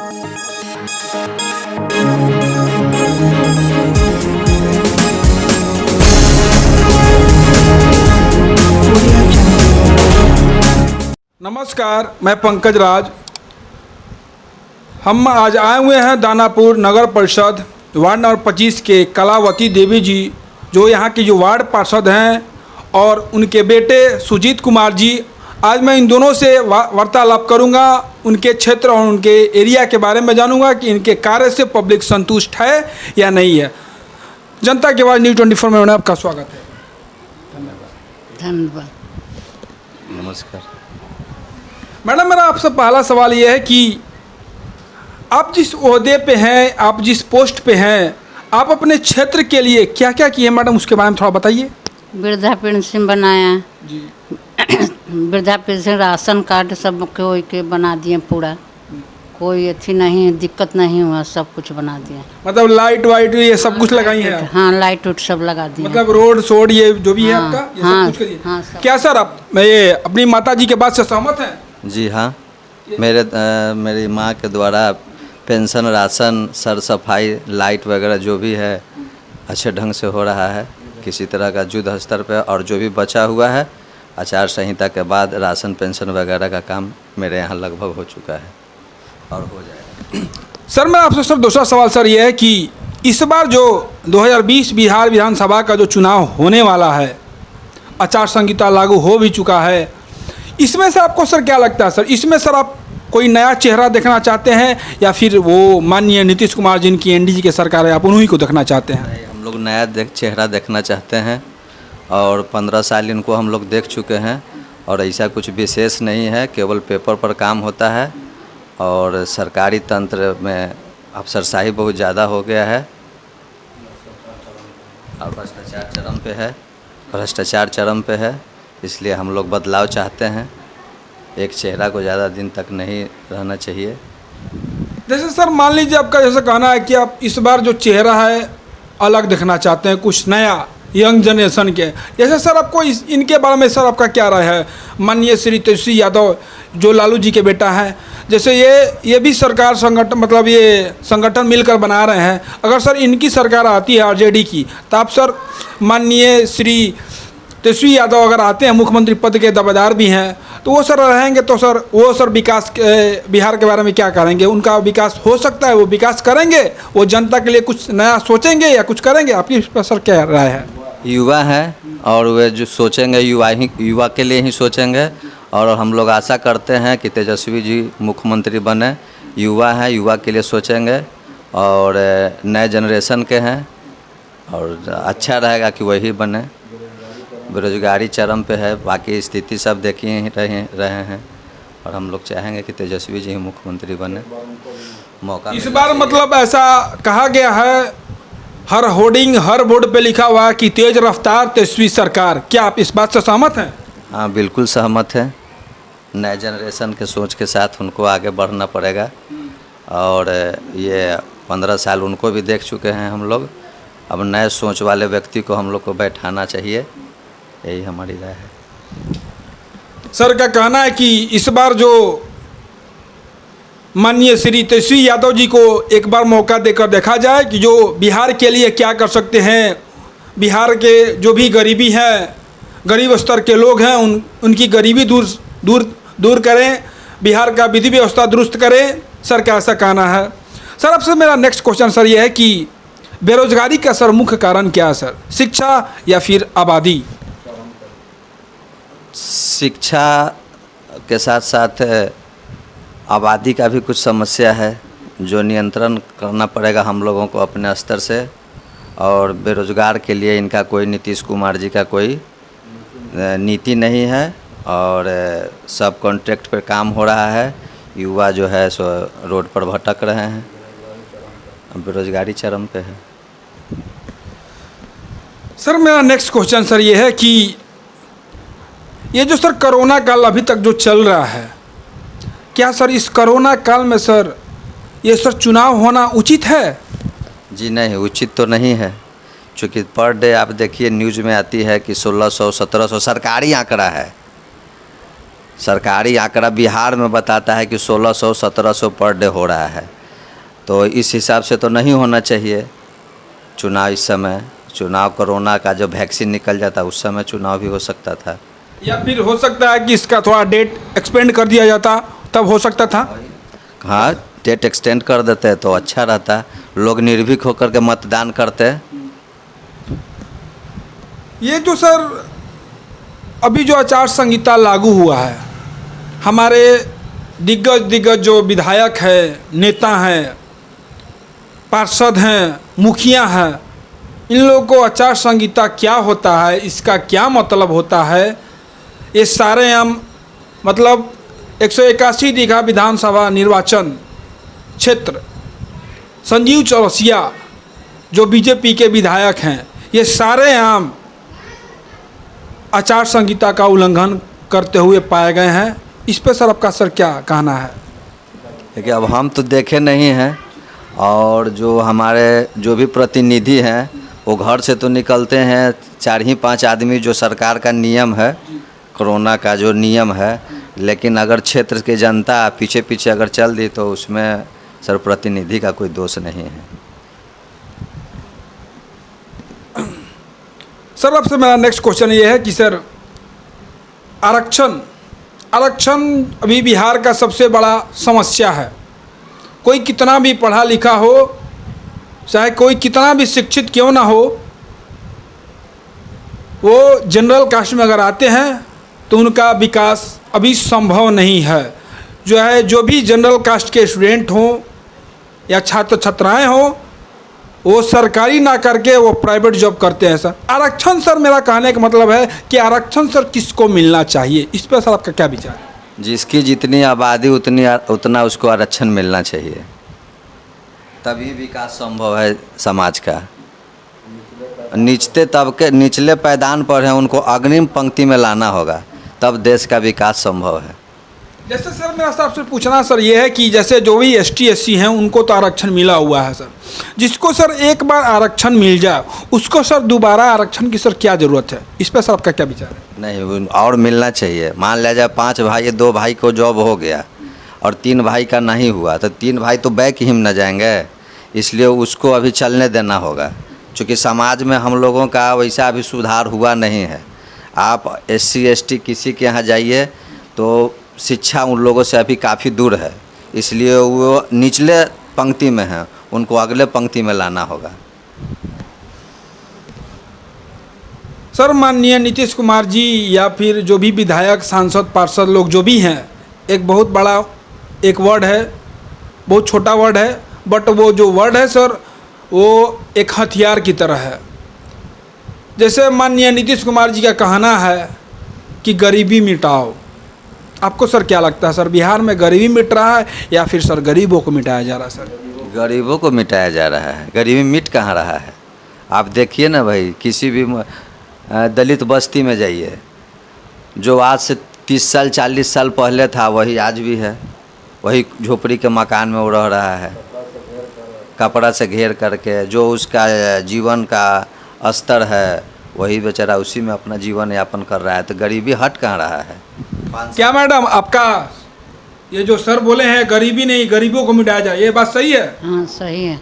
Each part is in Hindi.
नमस्कार, मैं पंकज राज। हम आज आए हुए हैं दानापुर नगर परिषद वार्ड नंबर 25 के कलावती देवी जी, जो यहाँ के जो वार्ड पार्षद हैं, और उनके बेटे सुजीत कुमार जी। आज मैं इन दोनों से वार्तालाप करूँगा, उनके क्षेत्र और उनके एरिया के बारे में जानूँगा कि इनके कार्य से पब्लिक संतुष्ट है या नहीं है। जनता की आवाज़ न्यूज़ 24 में आपका स्वागत है। धन्यवाद। नमस्कार मैडम, मेरा आपसे पहला सवाल ये है कि आप जिस ओहदे पे हैं, आप जिस पोस्ट पे हैं, आप अपने क्षेत्र के लिए क्या क्या किए मैडम, उसके बारे में थोड़ा बताइए। वृद्धा पेंशन बनाया जी। वृद्धा पेंशन, राशन कार्ड सब के बना दिए पूरा। कोई अच्छी नहीं, दिक्कत नहीं हुआ, सब कुछ बना दिया। मतलब लाइट वाइट ये सब कुछ लगाई हैं आप? हाँ, लाइट उट सब लगा दिए। मतलब रोड सोड ये जो भी है आपका, ये हाँ, सब कुछ करिए। हाँ, सब। क्या सर, आप ये अपनी माता जी के बात से सहमत हैं? जी हाँ, मेरी माँ के द्वारा पेंशन, राशन, सर सफाई, लाइट वगैरह जो भी है अच्छे ढंग से हो रहा है। किसी तरह का युद्ध स्तर पर, और जो भी बचा हुआ है आचार संहिता के बाद राशन पेंशन वगैरह का काम मेरे यहाँ लगभग हो चुका है और हो जाएगा। सर, मैं आपसे सर दूसरा सवाल सर ये है कि इस बार जो 2020 बिहार विधानसभा का जो चुनाव होने वाला है, आचार संहिता लागू हो भी चुका है, इसमें से आपको सर क्या लगता है सर, इसमें सर आप कोई नया चेहरा देखना चाहते हैं या फिर वो माननीय नीतीश कुमार जिनकी एनडीए की सरकार है, आप उन्हीं को देखना चाहते हैं? हम लोग नया चेहरा देखना चाहते हैं और 15 साल इनको हम लोग देख चुके हैं और ऐसा कुछ विशेष नहीं है, केवल पेपर पर काम होता है और सरकारी तंत्र में अफसरशाही बहुत ज़्यादा हो गया है और भ्रष्टाचार चरम पे है। इसलिए हम लोग बदलाव चाहते हैं। एक चेहरा को ज़्यादा दिन तक नहीं रहना चाहिए। जैसे सर मान लीजिए आपका जैसे कहना है कि आप इस बार जो चेहरा है अलग देखना चाहते हैं, कुछ नया यंग जनरेशन के। जैसे सर आपको इनके बारे में सर आपका क्या राय है? माननीय श्री तेजस्वी यादव जो लालू जी के बेटा हैं, जैसे ये भी सरकार संगठन, मतलब ये संगठन मिलकर बना रहे हैं। अगर सर इनकी सरकार आती है आरजेडी की, तो आप सर माननीय श्री तेजस्वी यादव अगर आते हैं, मुख्यमंत्री पद के दावेदार भी हैं, तो वो सर रहेंगे, तो सर वो सर विकास बिहार के बारे में क्या करेंगे? उनका विकास हो सकता है, वो विकास करेंगे, वो जनता के लिए कुछ नया सोचेंगे या कुछ करेंगे? आपकी इस पर सर क्या राय है? युवा हैं और वे जो सोचेंगे युवा के लिए ही सोचेंगे और हम लोग आशा करते हैं कि तेजस्वी जी मुख्यमंत्री बने। युवा हैं, युवा के लिए सोचेंगे और नए जनरेशन के हैं और अच्छा रहेगा कि वही बने। बेरोजगारी चरम पे है, बाकी स्थिति सब देख ही रहे हैं और हम लोग चाहेंगे कि तेजस्वी जी मुख्यमंत्री बने। मौका इस बार मतलब ऐसा कहा गया है, हर होर्डिंग, हर बोर्ड पे लिखा हुआ है कि तेज रफ्तार तेजस्वी सरकार। क्या आप इस बात से सहमत हैं? हाँ, बिल्कुल सहमत है। नए जनरेशन के सोच के साथ उनको आगे बढ़ना पड़ेगा और ये 15 साल उनको भी देख चुके हैं हम लोग। अब नए सोच वाले व्यक्ति को हम लोग को बैठाना चाहिए, यही हमारी राय है। सर का कहना है कि इस बार जो माननीय श्री तेजस्वी यादव जी को एक बार मौका देकर देखा जाए कि जो बिहार के लिए क्या कर सकते हैं। बिहार के जो भी गरीबी है, गरीब स्तर के लोग हैं, उनकी गरीबी दूर करें, बिहार का विधि व्यवस्था दुरुस्त करें। सर का ऐसा कहना है। सर आपसे मेरा नेक्स्ट क्वेश्चन सर ये है कि बेरोजगारी का सर मुख्य कारण क्या है सर? शिक्षा या फिर आबादी? शिक्षा के साथ साथ आबादी का भी कुछ समस्या है जो नियंत्रण करना पड़ेगा हम लोगों को अपने स्तर से। और बेरोजगार के लिए इनका कोई, नीतीश कुमार जी का कोई नीति नहीं है और सब कॉन्ट्रैक्ट पर काम हो रहा है। युवा जो है सो रोड पर भटक रहे हैं, बेरोजगारी चरम पे है। सर मेरा नेक्स्ट क्वेश्चन सर ये है कि ये जो सर कोरोना काल अभी तक जो चल रहा है, क्या सर इस कोरोना काल में सर ये सर चुनाव होना उचित है? जी नहीं, उचित तो नहीं है, क्योंकि पर डे आप देखिए न्यूज़ में आती है कि 1600 1700 सरकारी आंकड़ा है सरकारी आंकड़ा बिहार में बताता है कि 1600-1700 पर डे हो रहा है, तो इस हिसाब से तो नहीं होना चाहिए चुनाव। इस समय चुनाव कोरोना का जब वैक्सीन निकल जाता उस समय चुनाव भी हो सकता था। या फिर हो सकता है कि इसका थोड़ा डेट एक्सपेंड कर दिया जाता, तब हो सकता था। हाँ, डेट एक्सटेंड कर देते तो अच्छा रहता, लोग निर्भीक होकर के मतदान करते। ये जो सर अभी जो आचार संहिता लागू हुआ है, हमारे दिग्गज जो विधायक है, नेता हैं, पार्षद हैं, मुखिया हैं, इन लोगों को आचार संहिता क्या होता है, इसका क्या मतलब होता है, ये सारे हम मतलब 181 दीघा विधानसभा निर्वाचन क्षेत्र संजीव चौरसिया जो बीजेपी के विधायक हैं, ये सारे आम आचार संहिता का उल्लंघन करते हुए पाए गए हैं। इस पर सर आपका सर क्या कहना है? देखिए, अब हम तो देखे नहीं हैं, और जो हमारे जो भी प्रतिनिधि हैं वो घर से तो निकलते हैं 4 ही 5 आदमी, जो सरकार का नियम है, कोरोना का जो नियम है, लेकिन अगर क्षेत्र की जनता पीछे पीछे अगर चल दी तो उसमें सर प्रतिनिधि का कोई दोष नहीं है। सर आपसे मेरा नेक्स्ट क्वेश्चन ये है कि सर आरक्षण अभी बिहार का सबसे बड़ा समस्या है। कोई कितना भी पढ़ा लिखा हो, चाहे कोई कितना भी शिक्षित क्यों ना हो, वो जनरल कास्ट में अगर आते हैं तो उनका विकास अभी संभव नहीं है। जो भी जनरल कास्ट के स्टूडेंट हों या छात्र छात्राएं हों, वो सरकारी ना करके वो प्राइवेट जॉब करते हैं। सर आरक्षण, सर मेरा कहने का मतलब है कि आरक्षण सर किसको मिलना चाहिए, इस पर सर आपका क्या विचार है? जिसकी जितनी आबादी उतना उसको आरक्षण मिलना चाहिए, तभी विकास संभव है समाज का। निचले पैदान पर हैं, उनको अग्रिम पंक्ति में लाना होगा, तब देश का विकास संभव है। जैसे सर मेरा आपसे पूछना सर ये है कि जैसे जो भी ST SC हैं उनको तो आरक्षण मिला हुआ है सर, जिसको सर एक बार आरक्षण मिल जाए उसको सर दोबारा आरक्षण की सर क्या ज़रूरत है, इस पर सर आपका क्या विचार है? नहीं, और मिलना चाहिए। मान लिया जाए 5 भाई, 2 भाई को जॉब हो गया और 3 भाई का नहीं हुआ, तो 3 भाई तो बैक ही न जाएंगे, इसलिए उसको अभी चलने देना होगा, क्योंकि समाज में हम लोगों का वैसा अभी सुधार हुआ नहीं है। आप SC ST किसी के यहाँ जाइए तो शिक्षा उन लोगों से अभी काफ़ी दूर है, इसलिए वो निचले पंक्ति में हैं, उनको अगले पंक्ति में लाना होगा। सर माननीय नीतीश कुमार जी या फिर जो भी विधायक, सांसद, पार्षद लोग जो भी हैं, एक बहुत बड़ा एक वर्ड है, बहुत छोटा वर्ड है, बट वो जो वर्ड है सर वो एक हथियार की तरह है। जैसे माननीय नीतीश कुमार जी का कहना है कि गरीबी मिटाओ, आपको सर क्या लगता है सर बिहार में गरीबी मिट रहा है या फिर सर गरीबों को मिटाया जा रहा है? सर गरीबों को मिटाया जा रहा है, गरीबी मिट कहाँ रहा है? आप देखिए ना भाई, किसी भी दलित बस्ती में जाइए, जो आज से 30 साल 40 साल पहले था वही आज भी है, वही झोपड़ी के मकान में वो रह रहा है, कपड़ा से घेर करके। जो उसका जीवन का स्तर है वही बेचारा उसी में अपना जीवन यापन कर रहा है, तो गरीबी हट कहाँ रहा है? क्या मैडम आपका ये जो सर बोले हैं गरीबी नहीं, गरीबों को मिटाया जाए, ये बात सही है? हाँ सही है।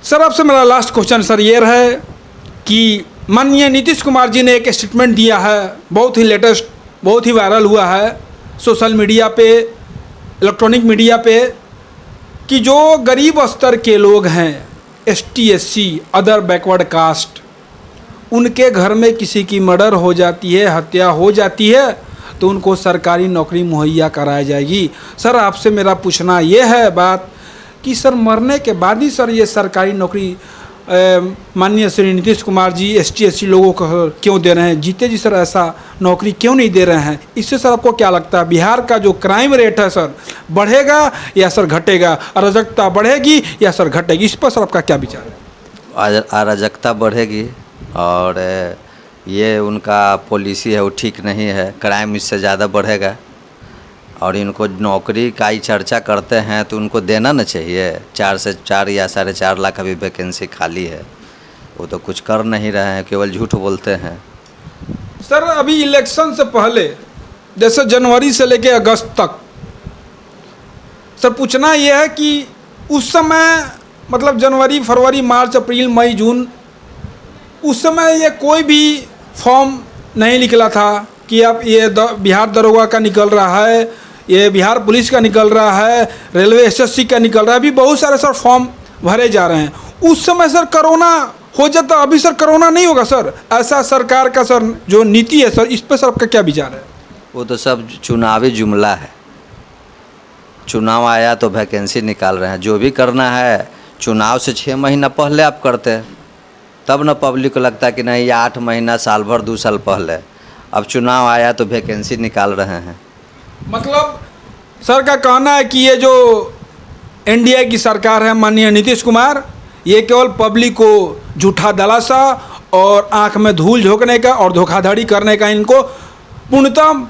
सर आपसे मेरा लास्ट क्वेश्चन सर ये रहे कि माननीय नीतीश कुमार जी ने एक स्टेटमेंट दिया है, बहुत ही लेटेस्ट, बहुत ही वायरल हुआ है सोशल मीडिया पे, इलेक्ट्रॉनिक मीडिया पे, कि जो गरीब स्तर के लोग हैं, ST SC, other backward caste, उनके घर में किसी की मर्डर हो जाती है, हत्या हो जाती है, तो उनको सरकारी नौकरी मुहैया कराई जाएगी। सर आपसे मेरा पूछना ये है बात कि सर मरने के बाद ही सर ये सरकारी नौकरी माननीय श्री नीतीश कुमार जी ST SC लोगों को क्यों दे रहे हैं? जीते जी सर ऐसा नौकरी क्यों नहीं दे रहे हैं? इससे सर आपको क्या लगता है बिहार का जो क्राइम रेट है सर बढ़ेगा या सर घटेगा? अराजकता बढ़ेगी या सर घटेगी? इस पर सर आपका क्या विचार है? अराजकता बढ़ेगी, और ये उनका पॉलिसी है वो ठीक नहीं है, क्राइम इससे ज़्यादा बढ़ेगा। और इनको नौकरी का ही चर्चा करते हैं तो उनको देना न चाहिए। 4 से 4 या 4.5 लाख अभी वैकेंसी खाली है, वो तो कुछ कर नहीं रहे हैं, केवल झूठ बोलते हैं। सर अभी इलेक्शन से पहले जैसे जनवरी से लेके अगस्त तक सर पूछना यह है कि उस समय मतलब जनवरी फरवरी मार्च अप्रैल मई जून उस समय ये कोई भी फॉर्म नहीं निकला था कि आप ये बिहार दरोगा का निकल रहा है, ये बिहार पुलिस का निकल रहा है, रेलवे एसएससी का निकल रहा है, अभी बहुत सारे सर फॉर्म भरे जा रहे हैं। उस समय सर कोरोना हो जाता, अभी सर कोरोना नहीं होगा सर, ऐसा सरकार का सर जो नीति है सर, इस पर सर आपका क्या विचार है? वो तो सब चुनावी जुमला है। चुनाव आया तो वैकेंसी निकाल रहे हैं। जो भी करना है चुनाव से 6 महीना पहले आप करते हैं, तब न पब्लिक को लगता है कि नहीं ये 8 महीना साल भर 2 साल पहले। अब चुनाव आया तो वैकेंसी निकाल रहे हैं। मतलब सर का कहना है कि ये जो एनडीए की सरकार है माननीय नीतीश कुमार, ये केवल पब्लिक को झूठा दिलासा और आंख में धूल झोंकने का और धोखाधड़ी करने का इनको पूर्णतः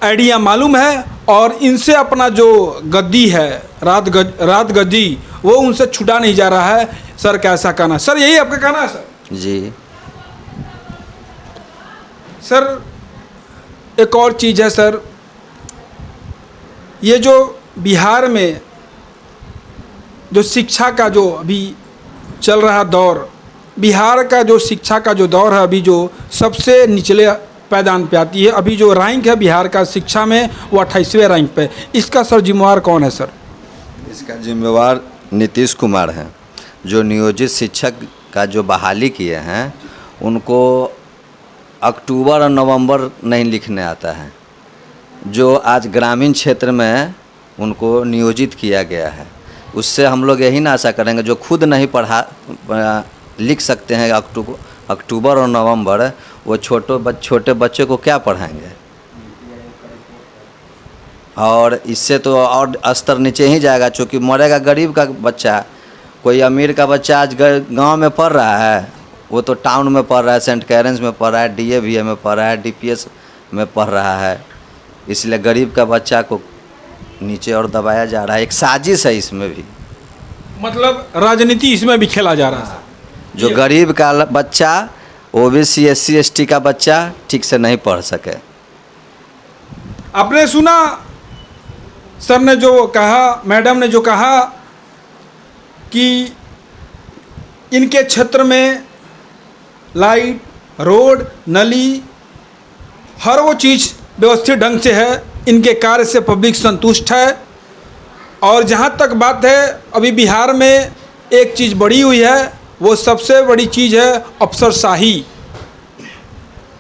आइडिया मालूम है, और इनसे अपना जो गद्दी है रात गद्दी वो उनसे छुटा नहीं जा रहा है। सर का ऐसा कहना, सर यही आपका कहना है सर? जी सर एक और चीज़ है सर, ये जो बिहार में जो शिक्षा का जो अभी चल रहा दौर, बिहार का जो शिक्षा का जो दौर है अभी जो सबसे निचले पैदान पे आती है, अभी जो रैंक है बिहार का शिक्षा में वो 28वें रैंक पे। इसका सर जिम्मेवार कौन है सर? इसका जिम्मेवार नीतीश कुमार हैं, जो नियोजित शिक्षक का जो बहाली किए हैं उनको अक्टूबर और नवंबर नहीं लिखने आता है। जो आज ग्रामीण क्षेत्र में उनको नियोजित किया गया है, उससे हम लोग यही ना आशा करेंगे जो खुद नहीं लिख सकते हैं अक्टूबर और नवंबर, वो छोटे बच्चे को क्या पढ़ाएंगे? और इससे तो और स्तर नीचे ही जाएगा, क्योंकि मरेगा गरीब का बच्चा। कोई अमीर का बच्चा आज गांव में पढ़ रहा है, वो तो टाउन में पढ़ रहा है, सेंट कैरेंस में पढ़ रहा है, DAVA में पढ़ रहा है, DPS में पढ़ रहा है। इसलिए गरीब का बच्चा को नीचे और दबाया जा रहा है। एक साजिश है इसमें भी, मतलब राजनीति इसमें भी खेला जा रहा है। जो गरीब का बच्चा OBC SC ST का बच्चा ठीक से नहीं पढ़ सके। आपने सुना सर ने जो कहा, मैडम ने जो कहा कि इनके क्षेत्र में लाइट, रोड, नली, हर वो चीज़ व्यवस्थित ढंग से है, इनके कार्य से पब्लिक संतुष्ट है। और जहाँ तक बात है अभी बिहार में एक चीज़ बढ़ी हुई है, वो सबसे बड़ी चीज़ है अफसरशाही।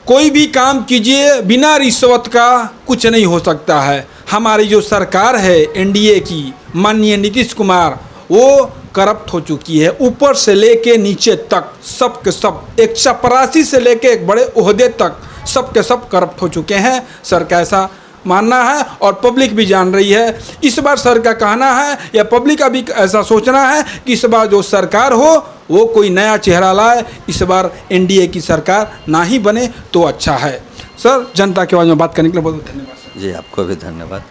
कोई भी काम कीजिए बिना रिश्वत का कुछ नहीं हो सकता है। हमारी जो सरकार है एनडीए की माननीय नीतीश कुमार, वो करप्ट हो चुकी है, ऊपर से लेके नीचे तक सब के सब, एक चपरासी से लेके एक बड़े ओहदे तक सब के सब करप्ट हो चुके हैं। सर का ऐसा मानना है और पब्लिक भी जान रही है। इस बार सर का कहना है या पब्लिक का भी ऐसा सोचना है कि इस बार जो सरकार हो वो कोई नया चेहरा लाए, इस बार एनडीए की सरकार ना ही बने तो अच्छा है। सर जनता की आवाज़ में बात करने के लिए बहुत बहुत धन्यवाद। जी आपको भी धन्यवाद।